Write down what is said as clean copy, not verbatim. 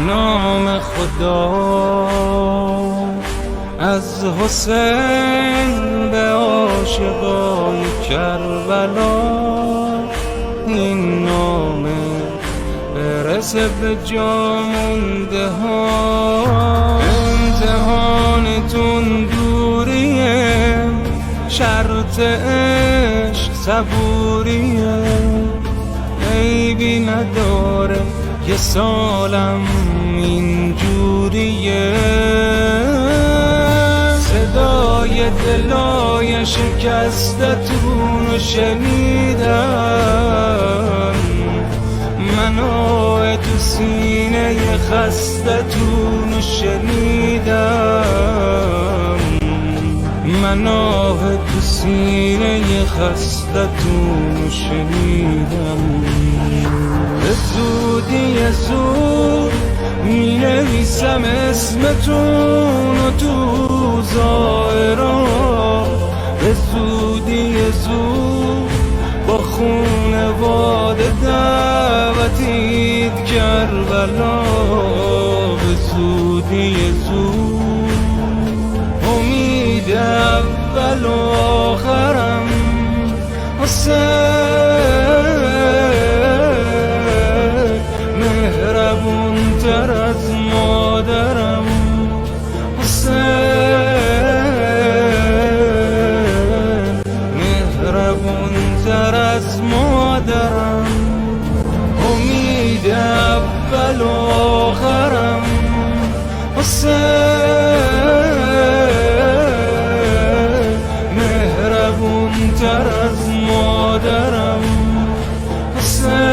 نام خدا. از حسین به عاشقای کربلا این نامه برسه به جا مونده ها. امتحانتون دوریه، شرط عشق صبوریه، عیبی نداره یه سالم اینجوریه. صدای دلای شکستتون رو شنیدم، منو تو سینه خستتون رو شنیدم، منو تو سینه خستتون رو شنیدم. به زودی زود می نویسم اسمتون و تو زائران، به زودی زود با خونواده دعوتید کربلا. به زودی زود امید اول و آخرم حسین، مهربون تر از مادرم حسین، مهربون تر از مادرم. امید اول و آخرم حسین، مهربون تر از مادرم حسین.